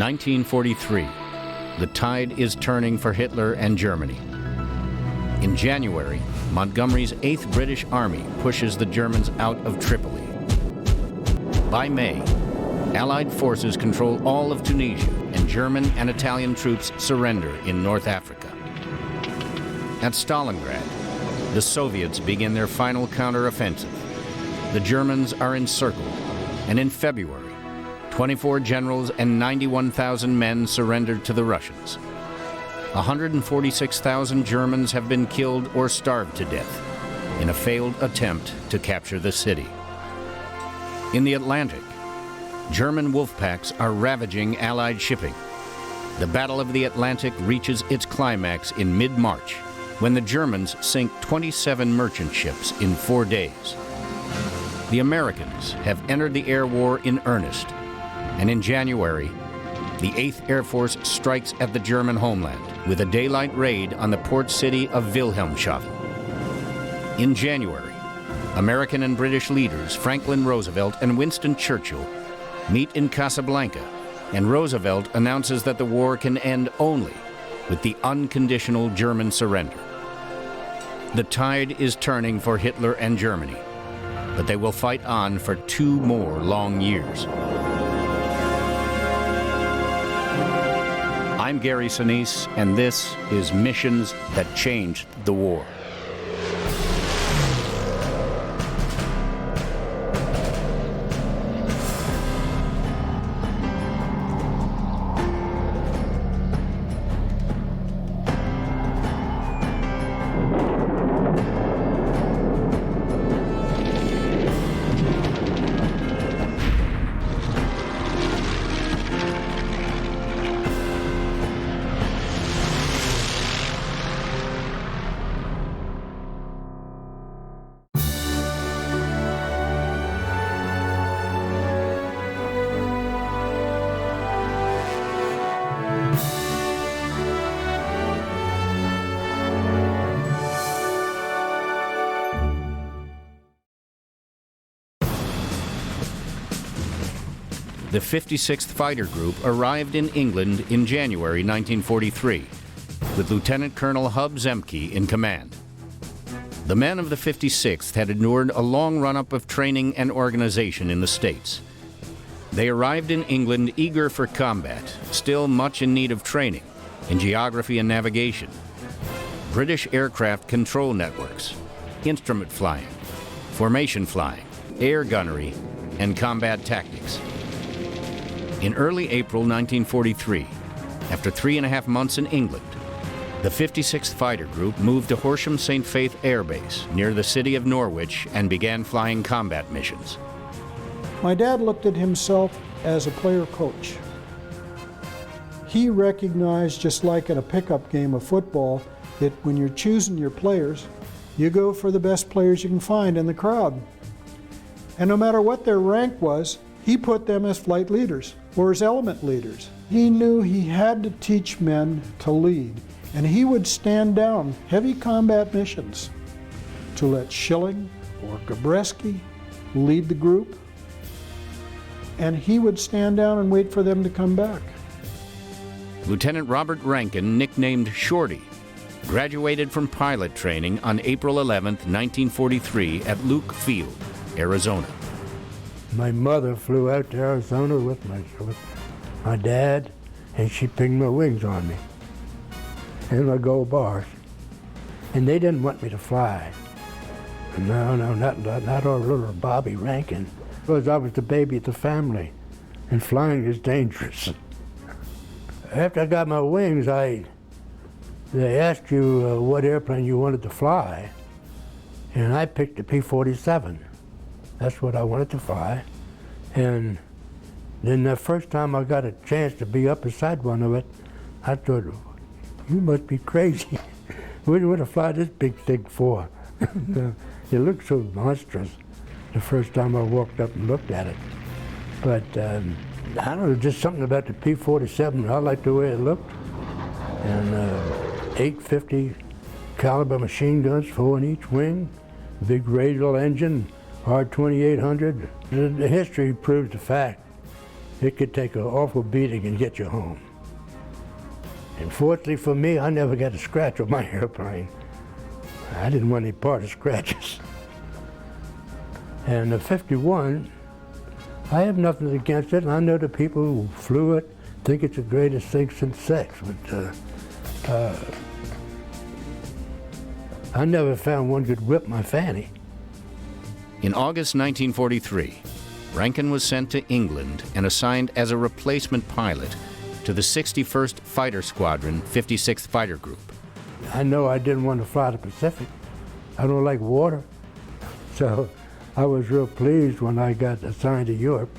1943. The tide is turning for Hitler and Germany. In January, Montgomery's 8th British Army pushes the Germans out of Tripoli. By May, Allied forces control all of Tunisia, and German and Italian troops surrender in North Africa. At Stalingrad, the Soviets begin their final counteroffensive. The Germans are encircled, and in February, 24 generals and 91,000 men surrendered to the Russians. 146,000 Germans have been killed or starved to death in a failed attempt to capture the city. In the Atlantic, German wolf packs are ravaging Allied shipping. The Battle of the Atlantic reaches its climax in mid-March, when the Germans sink 27 merchant ships in 4 days. The Americans have entered the air war in earnest, and in January, the 8th Air Force strikes at the German homeland with a daylight raid on the port city of Wilhelmshaven. In January, American and British leaders Franklin Roosevelt and Winston Churchill meet in Casablanca, and Roosevelt announces that the war can end only with the unconditional German surrender. The tide is turning for Hitler and Germany, but they will fight on for 2 more long years. I'm Gary Sinise, and this is Missions That Changed the War. The 56th Fighter Group arrived in England in January 1943, with Lieutenant Colonel Hub Zemke in command. The men of the 56th had endured a long run-up of training and organization in the States. They arrived in England eager for combat, still much in need of training in geography and navigation, British aircraft control networks, instrument flying, formation flying, air gunnery, and combat tactics. In early April 1943, after 3.5 months in England, the 56th Fighter Group moved to Horsham St. Faith Air Base near the city of Norwich and began flying combat missions. My dad looked at himself as a player coach. He recognized, just like in a pickup game of football, that when you're choosing your players, you go for the best players you can find in the crowd. And no matter what their rank was, he put them as flight leaders or as element leaders. He knew he had to teach men to lead, and he would stand down heavy combat missions to let Schilling or Gabreski lead the group, and he would stand down and wait for them to come back. Lieutenant Robert Rankin, nicknamed Shorty, graduated from pilot training on April 11, 1943 at Luke Field, Arizona. My mother flew out to Arizona with my dad, and she pinged my wings on me in my gold bars. And they didn't want me to fly. No, not our little Bobby Rankin. Because I was the baby of the family, and flying is dangerous. after I got my wings, they asked you what airplane you wanted to fly, and I picked the P-47. That's what I wanted to fly. And then the first time I got a chance to be up beside one of it, I thought, you must be crazy. What do you want to fly this big thing for? It looked so monstrous the first time I walked up and looked at it. But I don't know, just something about the P-47. I liked the way it looked. And 850 caliber machine guns, 4 in each wing, big radial engine, R-2800. The history proves the fact. It could take an awful beating and get you home. And fortunately for me, I never got a scratch on my airplane. I didn't want any part of scratches. And the 51, I have nothing against it. I know the people who flew it think it's the greatest thing since sex. But I never found one could whip my fanny. In August 1943, Rankin was sent to England and assigned as a replacement pilot to the 61st Fighter Squadron, 56th Fighter Group. I know I didn't want to fly the Pacific. I don't like water. So I was real pleased when I got assigned to Europe,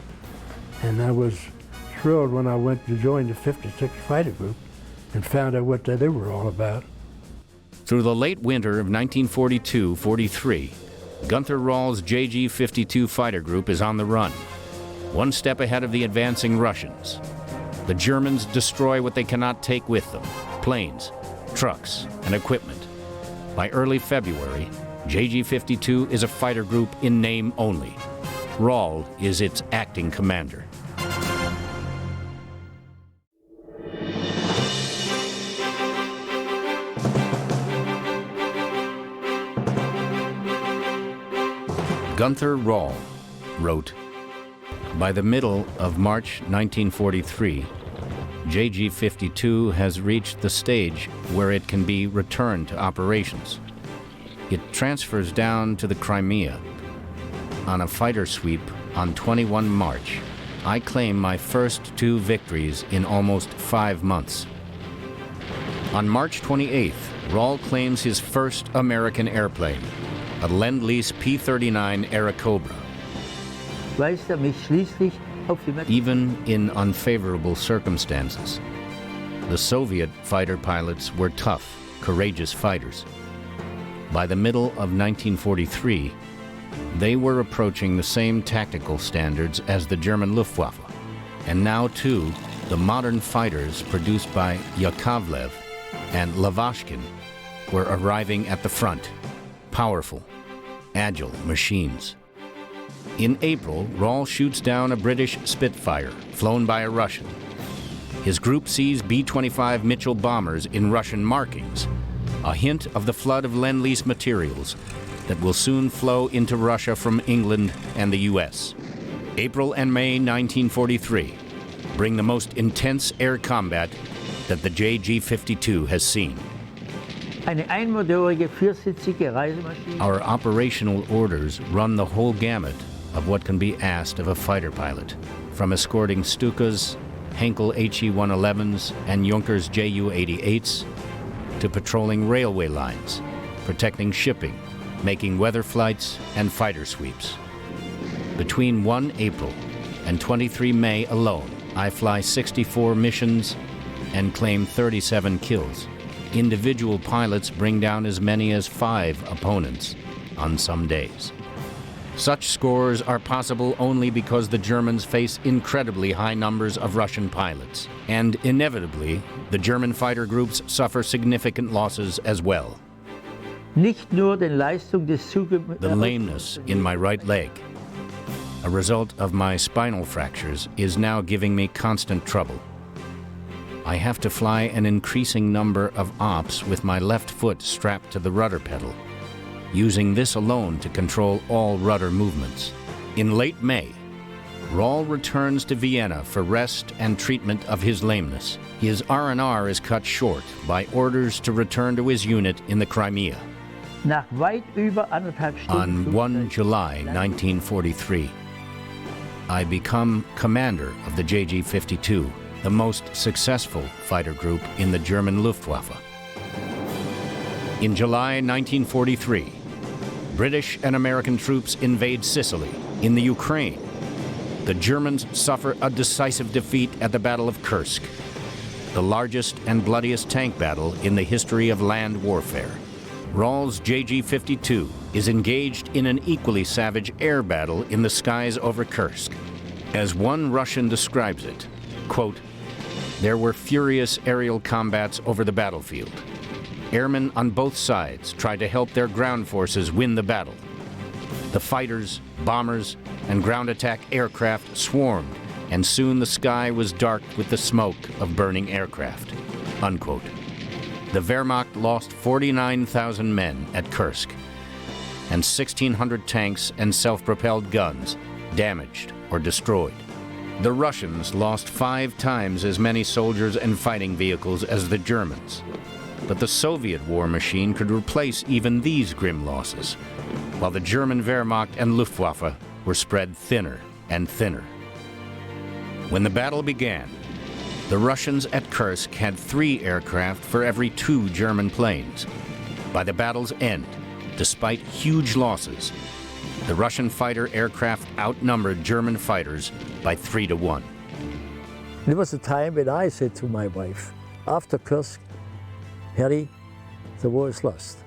and I was thrilled when I went to join the 56th Fighter Group and found out what they were all about. Through the late winter of 1942-43, Gunther Rall's JG-52 fighter group is on the run, one step ahead of the advancing Russians. The Germans destroy what they cannot take with them: planes, trucks, and equipment. By early February, JG-52 is a fighter group in name only. Rall is its acting commander. Gunther Rall wrote, "By the middle of March 1943, JG-52 has reached the stage where it can be returned to operations. It transfers down to the Crimea. On a fighter sweep on 21 March, I claim my first 2 victories in almost 5 months." On March 28th, Rall claims his first American airplane, a Lend-Lease P-39 Airacobra. Even in unfavorable circumstances, the Soviet fighter pilots were tough, courageous fighters. By the middle of 1943, they were approaching the same tactical standards as the German Luftwaffe. And now, too, the modern fighters produced by Yakovlev and Lavashkin were arriving at the front, powerful, agile machines. In April, Rall shoots down a British Spitfire, flown by a Russian. His group sees B-25 Mitchell bombers in Russian markings, a hint of the flood of Lend-Lease materials that will soon flow into Russia from England and the U.S. April and May 1943 bring the most intense air combat that the JG-52 has seen. Our operational orders run the whole gamut of what can be asked of a fighter pilot, from escorting Stukas, Henkel HE-111s, and Junkers Ju-88s, to patrolling railway lines, protecting shipping, making weather flights, and fighter sweeps. Between 1 April and 23 May alone, I fly 64 missions and claim 37 kills. Individual pilots bring down as many as 5 opponents on some days. Such scores are possible only because the Germans face incredibly high numbers of Russian pilots. And inevitably, the German fighter groups suffer significant losses as well. The lameness in my right leg, a result of my spinal fractures, is now giving me constant trouble. I have to fly an increasing number of ops with my left foot strapped to the rudder pedal, using this alone to control all rudder movements. In late May, Rall returns to Vienna for rest and treatment of his lameness. His R&R is cut short by orders to return to his unit in the Crimea. On 1 July 1943, I become commander of the JG-52 the most successful fighter group in the German Luftwaffe. In July 1943, British and American troops invade Sicily. In the Ukraine, the Germans suffer a decisive defeat at the Battle of Kursk, the largest and bloodiest tank battle in the history of land warfare. Rall's JG-52 is engaged in an equally savage air battle in the skies over Kursk. As one Russian describes it, quote, "There were furious aerial combats over the battlefield. Airmen on both sides tried to help their ground forces win the battle. The fighters, bombers, and ground attack aircraft swarmed, and soon the sky was dark with the smoke of burning aircraft," unquote. The Wehrmacht lost 49,000 men at Kursk, and 1,600 tanks and self-propelled guns damaged or destroyed. The Russians lost 5 times as many soldiers and fighting vehicles as the Germans. But the Soviet war machine could replace even these grim losses, while the German Wehrmacht and Luftwaffe were spread thinner and thinner. When the battle began, the Russians at Kursk had 3 aircraft for every 2 German planes. By the battle's end, despite huge losses, the Russian fighter aircraft outnumbered German fighters by 3 to 1. There was a time when I said to my wife, after Kursk, "Harry, the war is lost."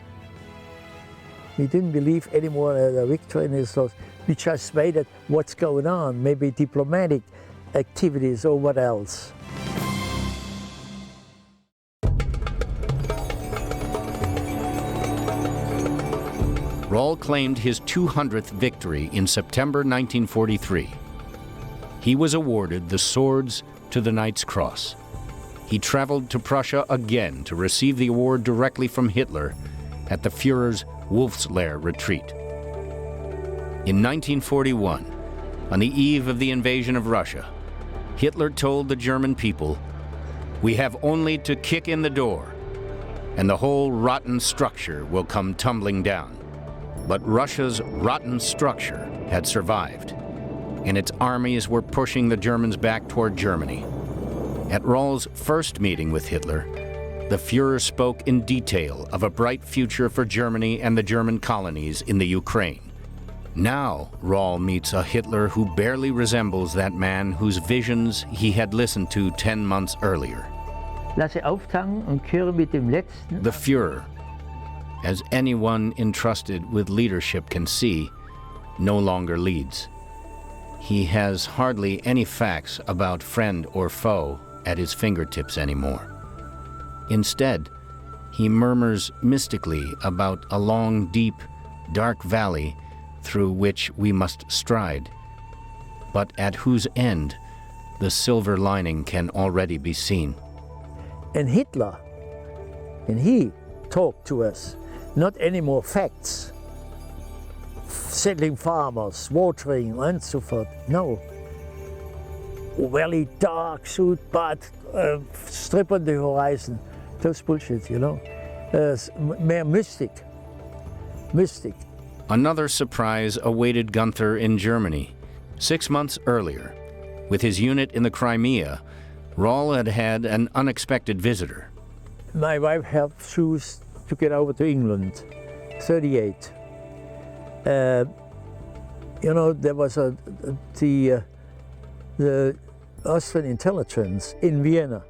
We didn't believe anymore that the victory is lost. We just waited what's going on, maybe diplomatic activities or what else. Rall claimed his 200th victory in September 1943. He was awarded the Swords to the Knight's Cross. He traveled to Prussia again to receive the award directly from Hitler at the Führer's Wolfslair retreat. In 1941, on the eve of the invasion of Russia, Hitler told the German people, "We have only to kick in the door, and the whole rotten structure will come tumbling down." But Russia's rotten structure had survived, and its armies were pushing the Germans back toward Germany. At Rall's first meeting with Hitler, the Führer spoke in detail of a bright future for Germany and the German colonies in the Ukraine. Now, Rall meets a Hitler who barely resembles that man whose visions he had listened to 10 months earlier. Lasse auftanken und kehre mit dem letzten. The Führer, as anyone entrusted with leadership can see, no longer leads. He has hardly any facts about friend or foe at his fingertips anymore. Instead, he murmurs mystically about a long, deep, dark valley through which we must stride, but at whose end the silver lining can already be seen. And Hitler, and he talked to us, not any more facts, settling farmers, watering, and so forth. No. Very dark suit, but strip on the horizon. Those bullshit, you know. More mystic. Another surprise awaited Gunther in Germany. 6 months earlier, with his unit in the Crimea, Rall had had an unexpected visitor. My wife helped choose to get over to England, 38. You know, there was the Austrian intelligence in Vienna.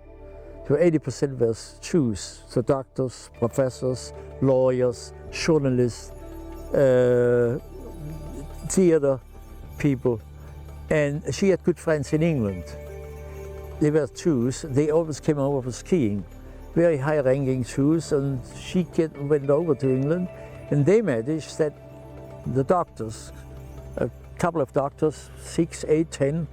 So 80% was Jews, so doctors, professors, lawyers, journalists, theater people. And she had good friends in England. They were Jews, they always came over for skiing. Very high-ranking Jews, and she went over to England, and they managed that the doctors, a couple of doctors, 6, 8, 10,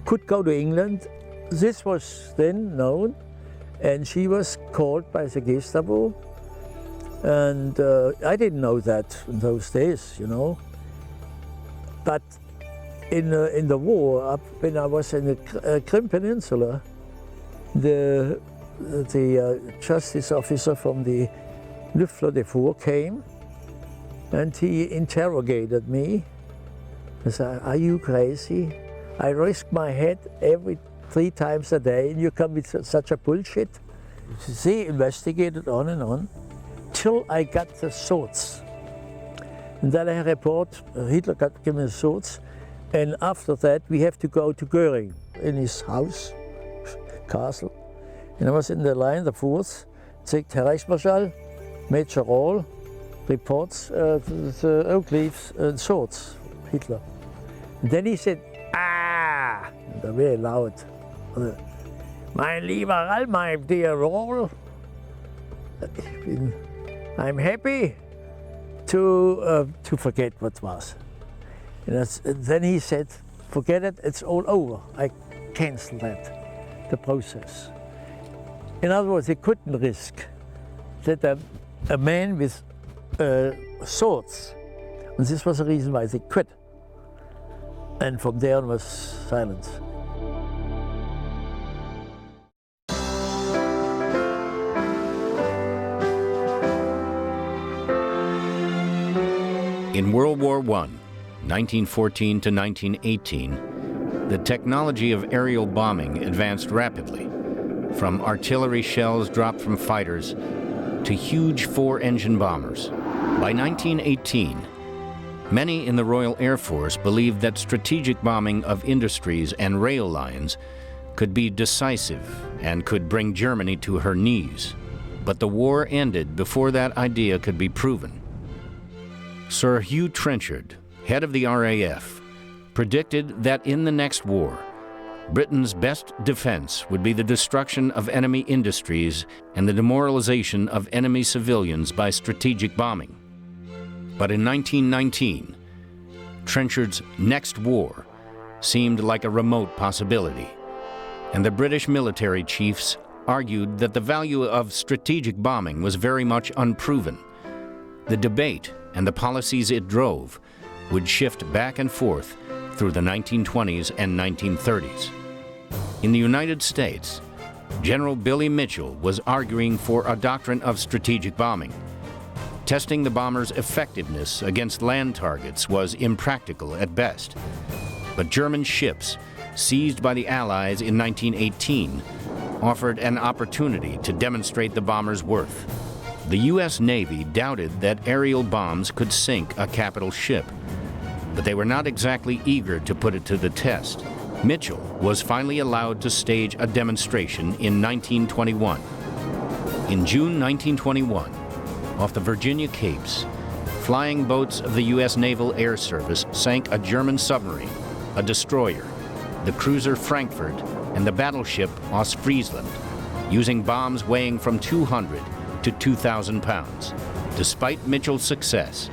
could go to England. This was then known, and she was called by the Gestapo, and I didn't know that in those days, you know. But in the war, when I was in the Crimea Peninsula, the justice officer from the Luftwaffe came, and he interrogated me. He said, "Are you crazy? I risk my head every 3 times a day, and you come with such a bullshit. They investigated on and on, till I got the swords. And then I report, Hitler got given the swords, and after that we have to go to Göring in his house, castle. And I was in the line, the fourth, sagt Herr Reichsmarschall, Major Rall reports the oak leaves and swords, Hitler. And then he said, ah, very loud. Mein lieber Rall, my dear Rall, I'm happy to forget what was. And then he said, forget it, it's all over. I cancelled that, the process. In other words, they couldn't risk that a man with swords, and this was the reason why they quit. And from there on was silence. In World War I, 1914 to 1918, the technology of aerial bombing advanced rapidly, from artillery shells dropped from fighters to huge 4-engine bombers. By 1918, many in the Royal Air Force believed that strategic bombing of industries and rail lines could be decisive and could bring Germany to her knees. But the war ended before that idea could be proven. Sir Hugh Trenchard, head of the RAF, predicted that in the next war, Britain's best defense would be the destruction of enemy industries and the demoralization of enemy civilians by strategic bombing. But in 1919, Trenchard's next war seemed like a remote possibility, and the British military chiefs argued that the value of strategic bombing was very much unproven. The debate and the policies it drove would shift back and forth through the 1920s and 1930s. In the United States, General Billy Mitchell was arguing for a doctrine of strategic bombing. Testing the bombers' effectiveness against land targets was impractical at best. But German ships, seized by the Allies in 1918, offered an opportunity to demonstrate the bombers' worth. The U.S. Navy doubted that aerial bombs could sink a capital ship, but they were not exactly eager to put it to the test. Mitchell was finally allowed to stage a demonstration in 1921. In June 1921, off the Virginia Capes, flying boats of the U.S. Naval Air Service sank a German submarine, a destroyer, the cruiser Frankfurt, and the battleship Ostfriesland, using bombs weighing from 200 to 2,000 pounds. Despite Mitchell's success,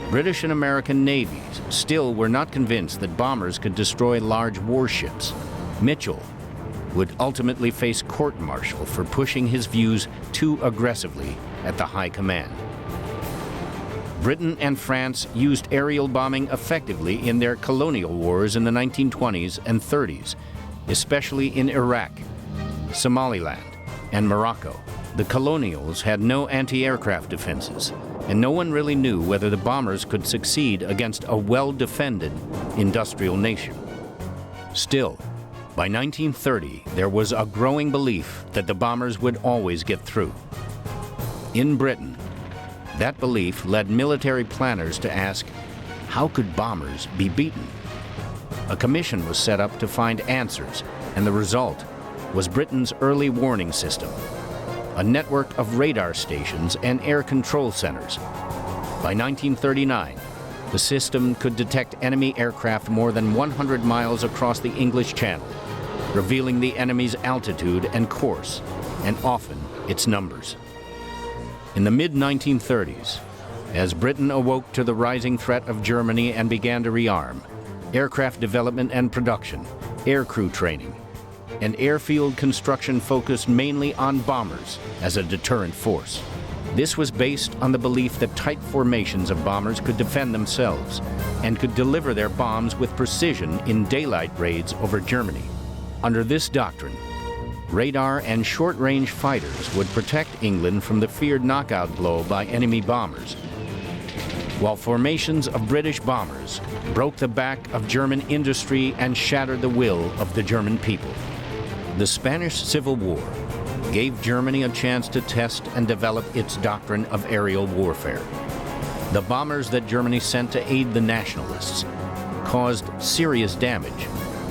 British and American navies still were not convinced that bombers could destroy large warships. Mitchell would ultimately face court-martial for pushing his views too aggressively at the high command. Britain and France used aerial bombing effectively in their colonial wars in the 1920s and 30s, especially in Iraq, Somaliland, and Morocco. The colonials had no anti-aircraft defenses, and no one really knew whether the bombers could succeed against a well-defended industrial nation. Still, by 1930, there was a growing belief that the bombers would always get through. In Britain, that belief led military planners to ask, how could bombers be beaten? A commission was set up to find answers, and the result was Britain's early warning system, a network of radar stations and air control centers. By 1939, the system could detect enemy aircraft more than 100 miles across the English Channel, revealing the enemy's altitude and course, and often its numbers. In the mid-1930s, as Britain awoke to the rising threat of Germany and began to rearm, aircraft development and production, aircrew training, and airfield construction focused mainly on bombers as a deterrent force. This was based on the belief that tight formations of bombers could defend themselves and could deliver their bombs with precision in daylight raids over Germany. Under this doctrine, radar and short-range fighters would protect England from the feared knockout blow by enemy bombers, while formations of British bombers broke the back of German industry and shattered the will of the German people. The Spanish Civil War gave Germany a chance to test and develop its doctrine of aerial warfare. The bombers that Germany sent to aid the nationalists caused serious damage,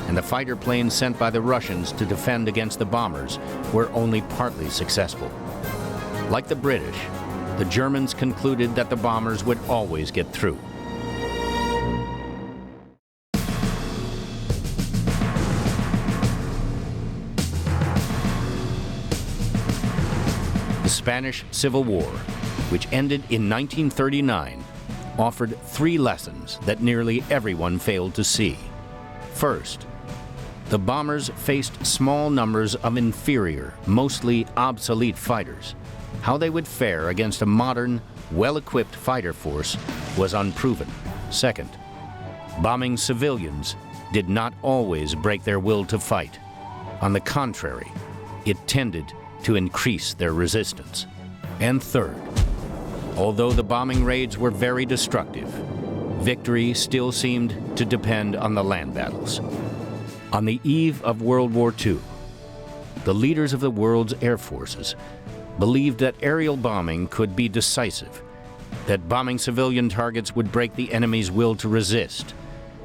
and the fighter planes sent by the Russians to defend against the bombers were only partly successful. Like the British, the Germans concluded that the bombers would always get through. The Spanish Civil War, which ended in 1939, offered three lessons that nearly everyone failed to see. First, the bombers faced small numbers of inferior, mostly obsolete fighters. How they would fare against a modern, well-equipped fighter force was unproven. Second, bombing civilians did not always break their will to fight. On the contrary, it tended to increase their resistance. And third, although the bombing raids were very destructive, victory still seemed to depend on the land battles. On the eve of World War II, the leaders of the world's air forces believed that aerial bombing could be decisive, that bombing civilian targets would break the enemy's will to resist,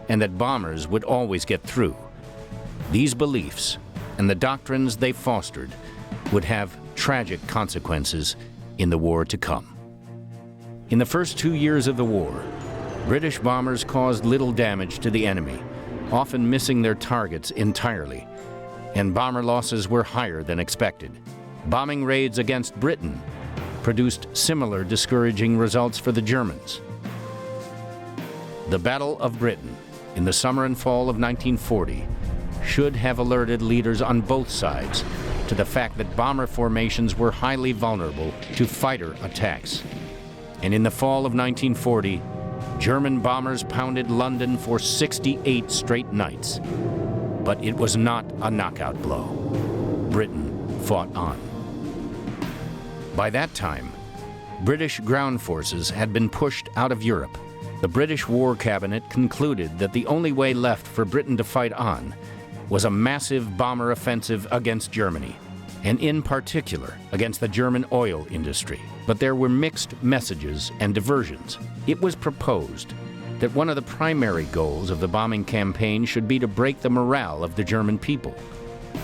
and that bombers would always get through. These beliefs and the doctrines they fostered would have tragic consequences in the war to come. In the first 2 years of the war, British bombers caused little damage to the enemy, often missing their targets entirely, and bomber losses were higher than expected. Bombing raids against Britain produced similar discouraging results for the Germans. The Battle of Britain in the summer and fall of 1940 should have alerted leaders on both sides to the fact that bomber formations were highly vulnerable to fighter attacks. And in the fall of 1940, German bombers pounded London for 68 straight nights. But it was not a knockout blow. Britain fought on. By that time, British ground forces had been pushed out of Europe. The British War Cabinet concluded that the only way left for Britain to fight on was a massive bomber offensive against Germany, and in particular against the German oil industry. But there were mixed messages and diversions. It was proposed that one of the primary goals of the bombing campaign should be to break the morale of the German people.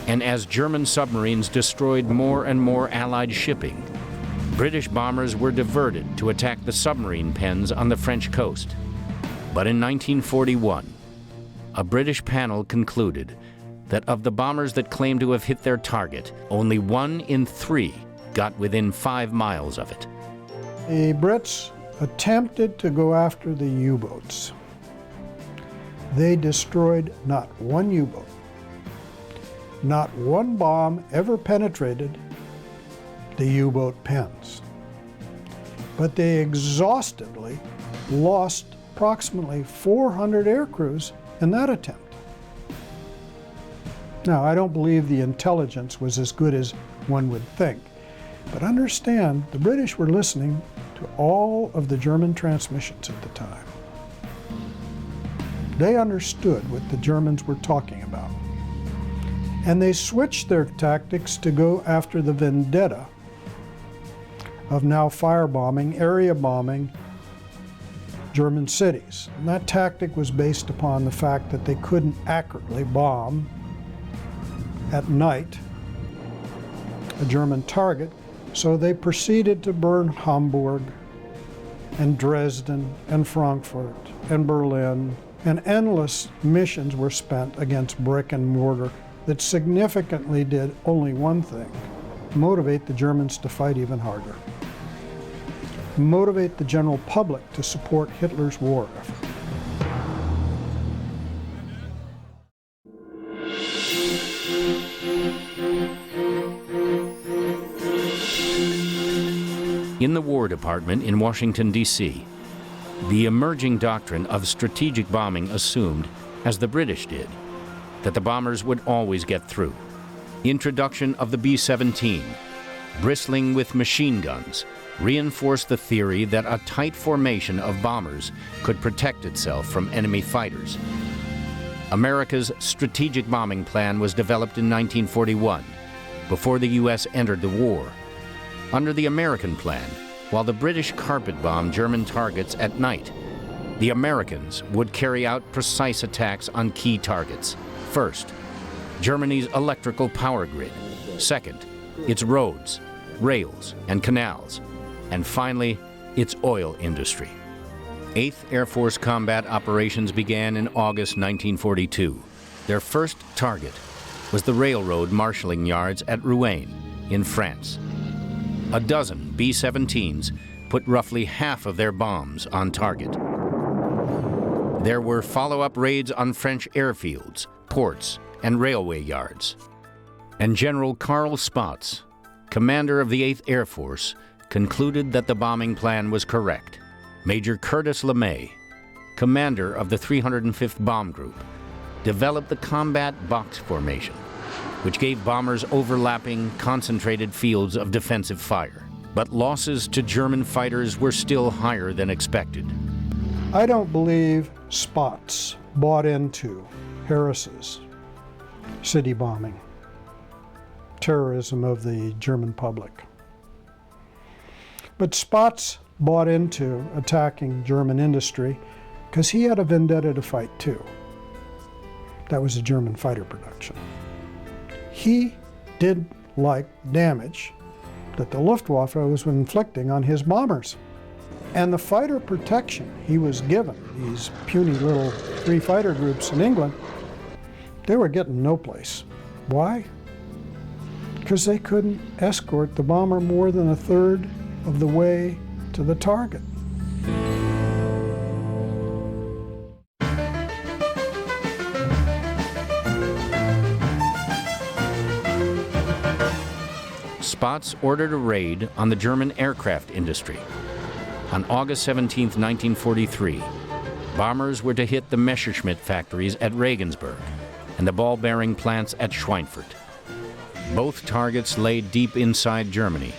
And as German submarines destroyed more and more Allied shipping, British bombers were diverted to attack the submarine pens on the French coast. But in 1941, a British panel concluded that of the bombers that claimed to have hit their target, only 1 in 3 got within 5 miles of it. The Brits attempted to go after the U-boats. They destroyed not one U-boat. Not one bomb ever penetrated the U-boat pens. But they exhaustively lost approximately 400 air crews in that attempt. Now, I don't believe the intelligence was as good as one would think, but understand the British were listening to all of the German transmissions at the time. They understood what the Germans were talking about. And they switched their tactics to go after the vendetta of now firebombing, area bombing German cities. And that tactic was based upon the fact that they couldn't accurately bomb at night a German target, so they proceeded to burn Hamburg and Dresden and Frankfurt and Berlin, and endless missions were spent against brick and mortar that significantly did only one thing: motivate the Germans to fight even harder. Motivate the general public to support Hitler's war effort. In the War Department in Washington, D.C., the emerging doctrine of strategic bombing assumed, as the British did, that the bombers would always get through. Introduction of the B-17, bristling with machine guns, reinforced the theory that a tight formation of bombers could protect itself from enemy fighters. America's strategic bombing plan was developed in 1941, before the U.S. entered the war. Under the American plan, while the British carpet-bombed German targets at night, the Americans would carry out precise attacks on key targets. First, Germany's electrical power grid. Second, its roads, rails, and canals. And finally, its oil industry. 8th Air Force combat operations began in August 1942. Their first target was the railroad marshalling yards at Rouen in France. A dozen B-17s put roughly half of their bombs on target. There were follow-up raids on French airfields, ports, and railway yards. And General Karl Spaatz, commander of the 8th Air Force, concluded that the bombing plan was correct. Major Curtis LeMay, commander of the 305th Bomb Group, developed the combat box formation, which gave bombers overlapping, concentrated fields of defensive fire. But losses to German fighters were still higher than expected. I don't believe Spaatz bought into Harris's city bombing, terrorism of the German public. But Spaatz bought into attacking German industry because he had a vendetta to fight too. That was a German fighter production. He did like damage that the Luftwaffe was inflicting on his bombers. And the fighter protection he was given, these puny little 3 fighter groups in England, they were getting no place. Why? Because they couldn't escort the bomber more than a third of the way to the target. Spaatz ordered a raid on the German aircraft industry. On August 17, 1943, bombers were to hit the Messerschmitt factories at Regensburg and the ball-bearing plants at Schweinfurt. Both targets lay deep inside Germany,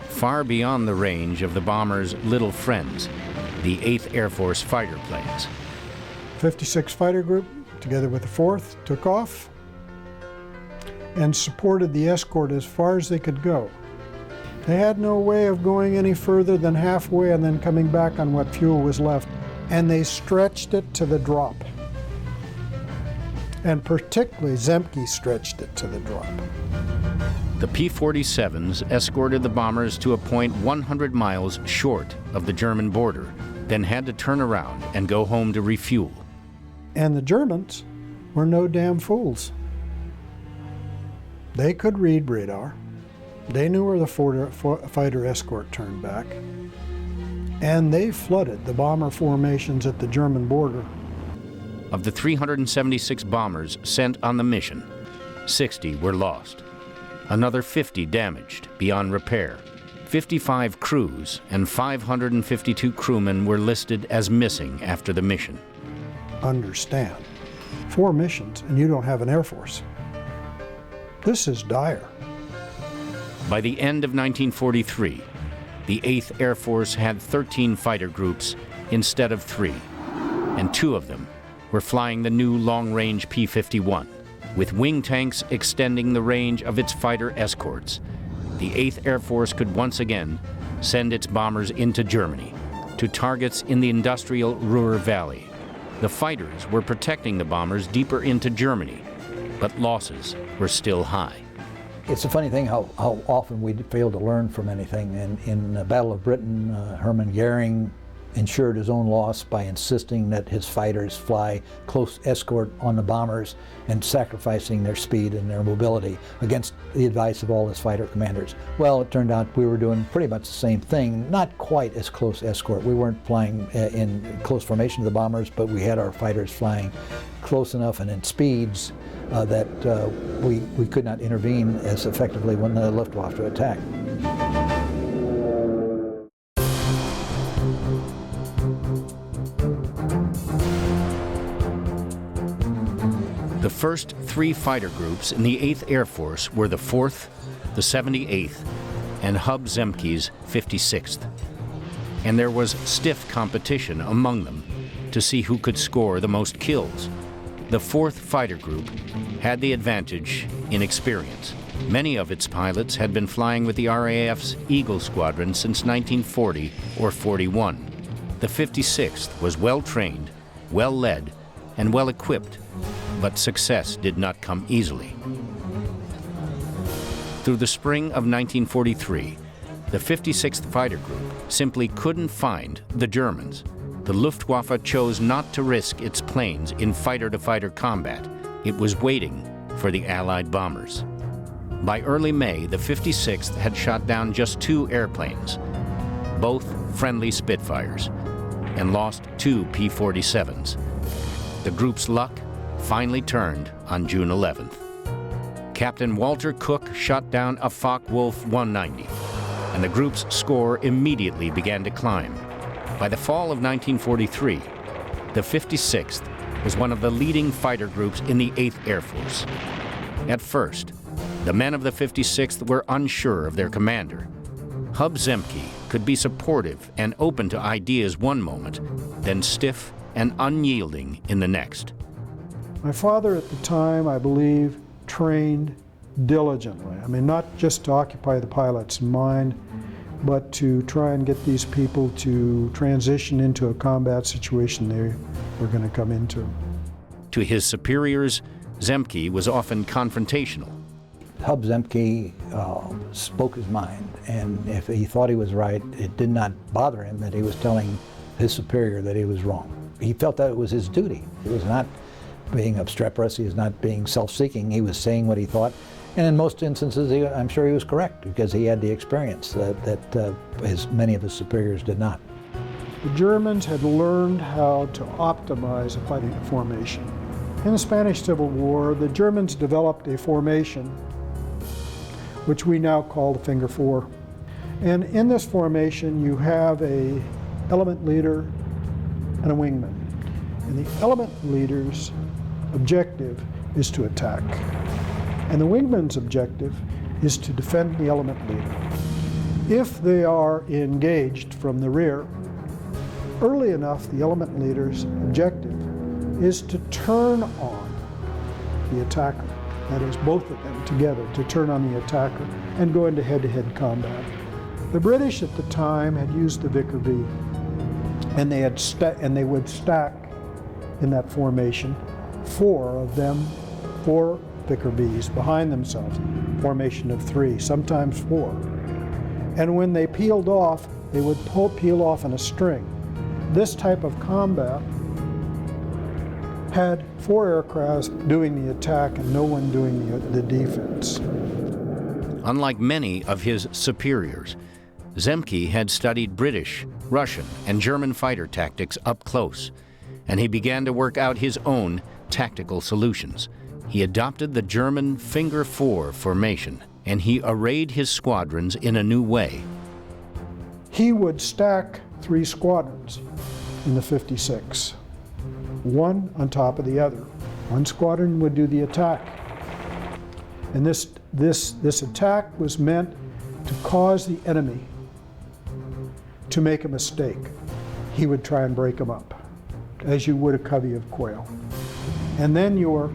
far beyond the range of the bombers' little friends, the 8th Air Force fighter planes. 56 Fighter Group, together with the 4th, took off and supported the escort as far as they could go. They had no way of going any further than halfway and then coming back on what fuel was left, and they stretched it to the drop. And particularly Zemke stretched it to the drop. The P-47s escorted the bombers to a point 100 miles short of the German border, then had to turn around and go home to refuel. And the Germans were no damn fools. They could read radar. They knew where the fighter escort turned back. And they flooded the bomber formations at the German border. Of the 376 bombers sent on the mission, 60 were lost. Another 50 damaged beyond repair. 55 crews and 552 crewmen were listed as missing after the mission. Understand, 4 missions and you don't have an Air Force. This is dire. By the end of 1943, the 8th Air Force had 13 fighter groups instead of 3, and 2 of them were flying the new long-range P-51. With wing tanks extending the range of its fighter escorts, the 8th Air Force could once again send its bombers into Germany, to targets in the industrial Ruhr Valley. The fighters were protecting the bombers deeper into Germany, but losses were still high. It's a funny thing how often we fail to learn from anything. And in the Battle of Britain, Hermann Goering ensured his own loss by insisting that his fighters fly close escort on the bombers and sacrificing their speed and their mobility against the advice of all his fighter commanders. Well, it turned out we were doing pretty much the same thing, not quite as close escort. We weren't flying in close formation to the bombers, but we had our fighters flying close enough and in speeds that we could not intervene as effectively when the Luftwaffe attacked. The first 3 fighter groups in the 8th Air Force were the 4th, the 78th, and Hub Zemke's 56th. And there was stiff competition among them to see who could score the most kills. The 4th Fighter Group had the advantage in experience. Many of its pilots had been flying with the RAF's Eagle Squadron since 1940 or 41. The 56th was well trained, well led, and well equipped, but success did not come easily. Through the spring of 1943, the 56th Fighter Group simply couldn't find the Germans. The Luftwaffe chose not to risk its planes in fighter-to-fighter combat. It was waiting for the Allied bombers. By early May, the 56th had shot down just 2 airplanes, both friendly Spitfires, and lost 2 P-47s. The group's luck finally turned on June 11th. Captain Walter Cook shot down a Focke-Wulf 190, and the group's score immediately began to climb. By the fall of 1943, the 56th was one of the leading fighter groups in the 8th Air Force. At first, the men of the 56th were unsure of their commander. Hub Zemke could be supportive and open to ideas one moment, then stiff and unyielding in the next. My father at the time, I believe, trained diligently. I mean, not just to occupy the pilot's mind, but to try and get these people to transition into a combat situation they were going to come into. To his superiors, Zemke was often confrontational. Hub Zemke spoke his mind, and if he thought he was right, it did not bother him that he was telling his superior that he was wrong. He felt that it was his duty. He was not being obstreperous, he was not being self-seeking, he was saying what he thought. And in most instances, I'm sure he was correct, because he had the experience that many of his superiors did not. The Germans had learned how to optimize a fighting formation. In the Spanish Civil War, the Germans developed a formation which we now call the Finger Four. And in this formation, you have an element leader and a wingman. And the element leader's objective is to attack. And the wingman's objective is to defend the element leader. If they are engaged from the rear, early enough, the element leader's objective is to turn on the attacker. That is, both of them together, to turn on the attacker and go into head-to-head combat. The British at the time had used the Vickers V, and they would stack in that formation 4 of them, 4 Vickers Vs behind themselves, formation of 3, sometimes 4. And when they peeled off, they would peel off in a string. This type of combat had 4 aircraft doing the attack and no one doing the defense. Unlike many of his superiors, Zemke had studied British, Russian, and German fighter tactics up close, and he began to work out his own tactical solutions. He adopted the German Finger Four formation, and he arrayed his squadrons in a new way. He would stack 3 squadrons in the 56, one on top of the other. One squadron would do the attack. And this attack was meant to cause the enemy to make a mistake. He would try and break them up, as you would a covey of quail. And then your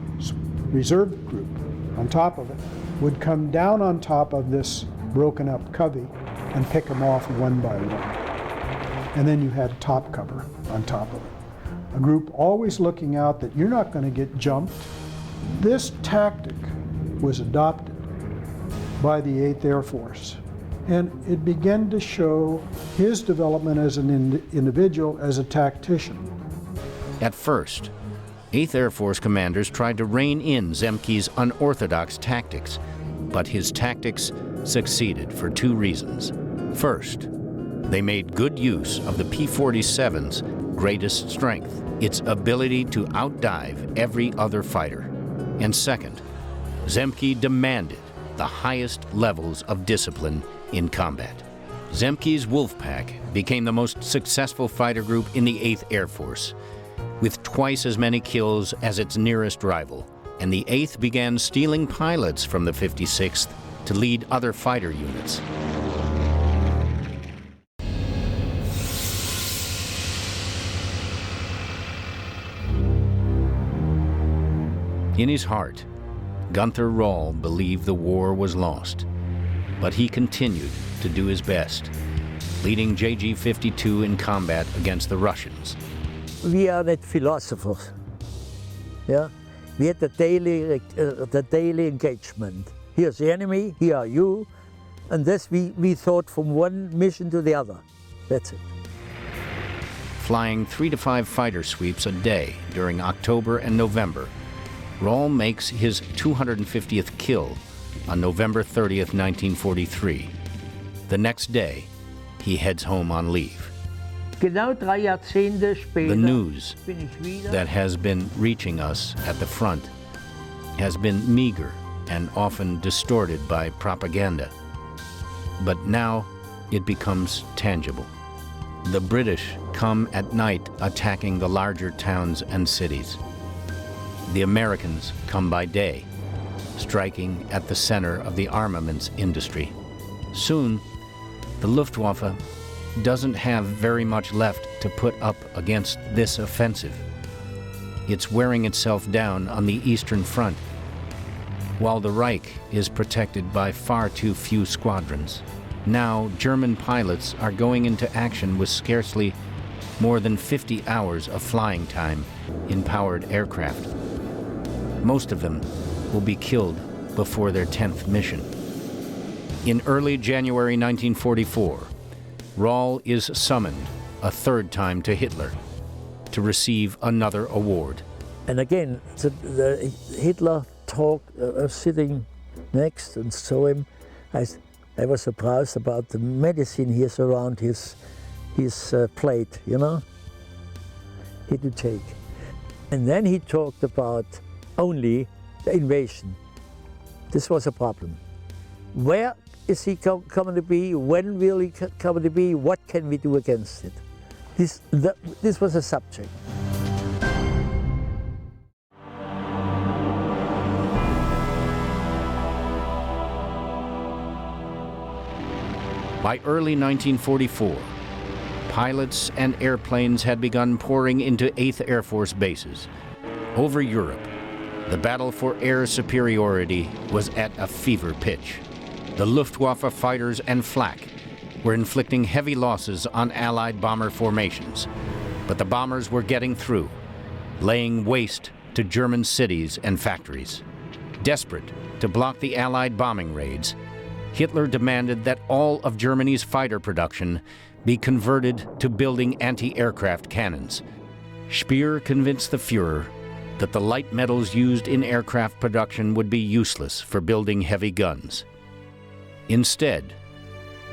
reserve group on top of it would come down on top of this broken up covey and pick them off one by one. And then you had top cover on top of it. A group always looking out that you're not going to get jumped. This tactic was adopted by the 8th Air Force, and it began to show his development as an individual, as a tactician. At first, 8th Air Force commanders tried to rein in Zemke's unorthodox tactics, but his tactics succeeded for 2 reasons. First, they made good use of the P-47's greatest strength, its ability to outdive every other fighter. And second, Zemke demanded the highest levels of discipline in combat. Zemke's Wolfpack became the most successful fighter group in the 8th Air Force, with twice as many kills as its nearest rival, and the 8th began stealing pilots from the 56th to lead other fighter units. In his heart, Gunther Rall believed the war was lost, but he continued to do his best, leading JG-52 in combat against the Russians. We are not philosophers. Yeah? We had the daily engagement. Here's the enemy, here are you, and this we thought from one mission to the other. That's it. Flying 3 to 5 fighter sweeps a day during October and November, Rall makes his 250th kill on November 30th, 1943. The next day, he heads home on leave. Genau 3 Jahrzehnte später The news bin ich wieder. that has been reaching us at the front has been meager and often distorted by propaganda. But now it becomes tangible. The British come at night attacking the larger towns and cities. The Americans come by day, striking at the center of the armaments industry. Soon, the Luftwaffe doesn't have very much left to put up against this offensive. It's wearing itself down on the Eastern Front, while the Reich is protected by far too few squadrons. Now, German pilots are going into action with scarcely more than 50 hours of flying time in powered aircraft. Most of them will be killed before their 10th mission. In early January 1944, Rall is summoned a 3rd time to Hitler to receive another award. And again, the Hitler talked, sitting next and saw him. I was surprised about the medicine he has around his plate, you know, he to take. And then he talked about only the invasion. This was a problem. Where is he coming to be? When will he come to be? What can we do against it? This was a subject. By early 1944, pilots and airplanes had begun pouring into 8th Air Force bases. Over Europe, the battle for air superiority was at a fever pitch. The Luftwaffe fighters and flak were inflicting heavy losses on Allied bomber formations, but the bombers were getting through, laying waste to German cities and factories. Desperate to block the Allied bombing raids, Hitler demanded that all of Germany's fighter production be converted to building anti-aircraft cannons. Speer convinced the Führer that the light metals used in aircraft production would be useless for building heavy guns. Instead,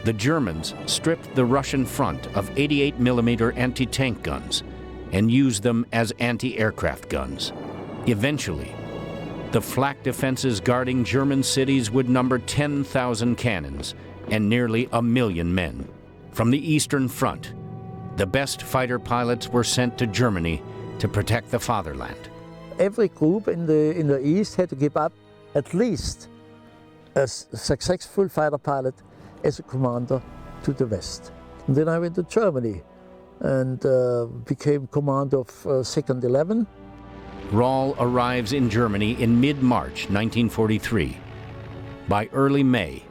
the Germans stripped the Russian front of 88mm anti-tank guns and used them as anti-aircraft guns. Eventually, the flak defenses guarding German cities would number 10,000 cannons and nearly 1 million men. From the Eastern Front, the best fighter pilots were sent to Germany to protect the fatherland. Every group in the East had to give up at least a successful fighter pilot as a commander to the West. And then I went to Germany and became commander of 2nd 11. Rall arrives in Germany in mid-March 1943. By early May,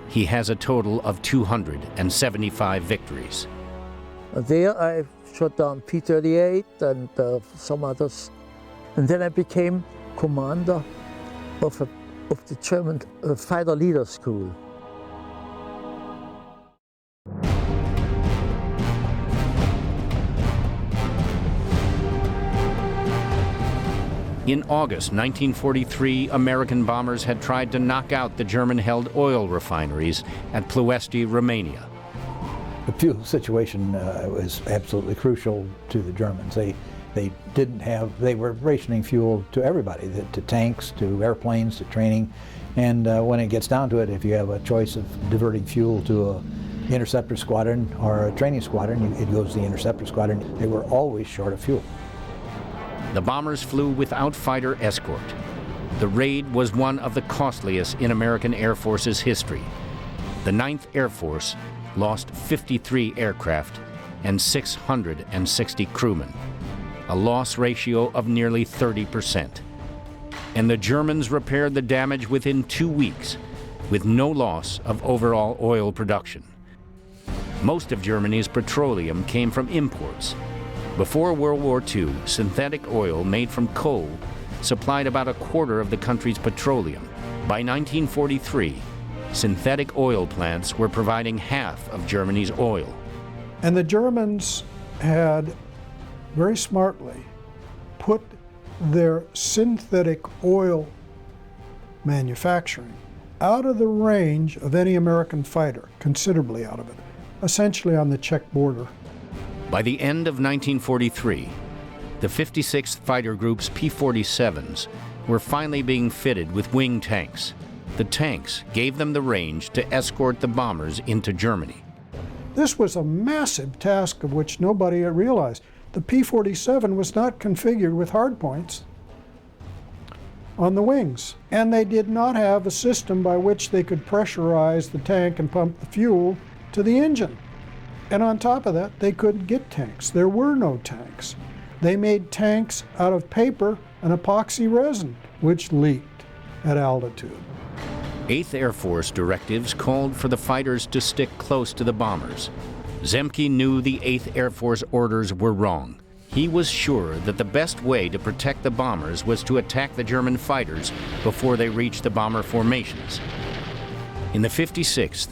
he has a total of 275 victories. There I shot down P-38 and some others. And then I became commander of the German fighter leader school. In August 1943, American bombers had tried to knock out the German-held oil refineries at Ploiești, Romania. The fuel situation was absolutely crucial to the Germans. They were rationing fuel to everybody, to tanks, to airplanes, to training. And when it gets down to it, if you have a choice of diverting fuel to an interceptor squadron or a training squadron, it goes to the interceptor squadron. They were always short of fuel. The bombers flew without fighter escort. The raid was one of the costliest in American Air Force's history. The 9th Air Force lost 53 aircraft and 660 crewmen, a loss ratio of nearly 30%. and the Germans repaired the damage within 2 weeks, with no loss of overall oil production. Most of Germany's petroleum came from imports. Before World War II, synthetic oil made from coal supplied about a quarter of the country's petroleum. By 1943, synthetic oil plants were providing half of Germany's oil. And the Germans had very smartly put their synthetic oil manufacturing out of the range of any American fighter, considerably out of it, essentially on the Czech border. By the end of 1943, the 56th Fighter Group's P-47s were finally being fitted with wing tanks. The tanks gave them the range to escort the bombers into Germany. This was a massive task of which nobody realized. The P-47 was not configured with hardpoints on the wings, and they did not have a system by which they could pressurize the tank and pump the fuel to the engine. And on top of that, they couldn't get tanks. There were no tanks. They made tanks out of paper and epoxy resin, which leaked at altitude. 8th Air Force directives called for the fighters to stick close to the bombers. Zemke knew the 8th Air Force orders were wrong. He was sure that the best way to protect the bombers was to attack the German fighters before they reached the bomber formations. In the 56th,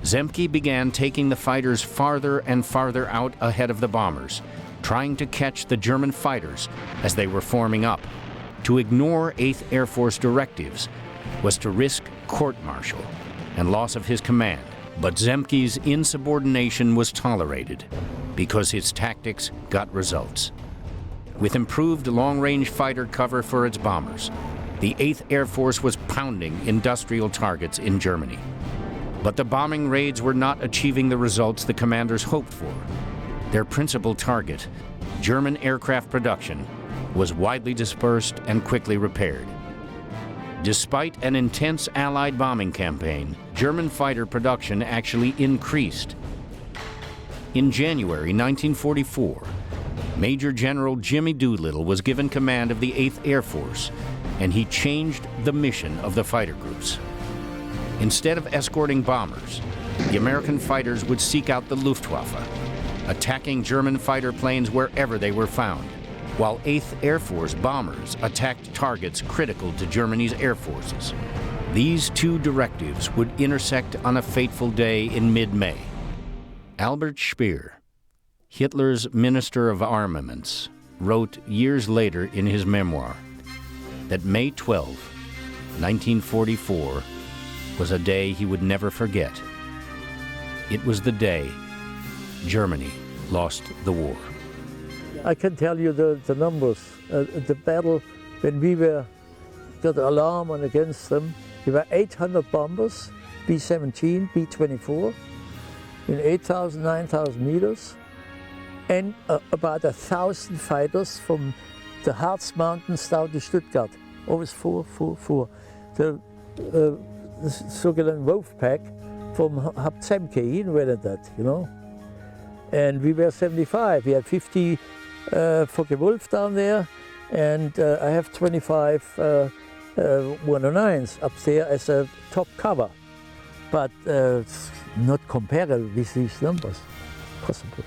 Zemke began taking the fighters farther and farther out ahead of the bombers, trying to catch the German fighters as they were forming up. To ignore 8th Air Force directives was to risk court-martial and loss of his command. But Zemke's insubordination was tolerated because his tactics got results. With improved long-range fighter cover for its bombers, the 8th Air Force was pounding industrial targets in Germany. But the bombing raids were not achieving the results the commanders hoped for. Their principal target, German aircraft production, was widely dispersed and quickly repaired. Despite an intense Allied bombing campaign, German fighter production actually increased. In January 1944, Major General Jimmy Doolittle was given command of the 8th Air Force, and he changed the mission of the fighter groups. Instead of escorting bombers, the American fighters would seek out the Luftwaffe, attacking German fighter planes wherever they were found, while 8th Air Force bombers attacked targets critical to Germany's air forces. These two directives would intersect on a fateful day in mid-May. Albert Speer, Hitler's Minister of Armaments, wrote years later in his memoir that May 12, 1944, was a day he would never forget. It was the day Germany lost the war. I can tell you the numbers. The battle, when we got alarm on against them, there were 800 bombers, B-17, B-24, in 8,000, 9,000 meters, and about 1,000 fighters from the Harz Mountains down to Stuttgart. Always four. The sogenannte Wolfpack from Zemke, he invented that, you know. And we were 75. We had 50 Focke-Wulf down there, and I have 25 109s up there as a top cover. But not comparable with these numbers, possible.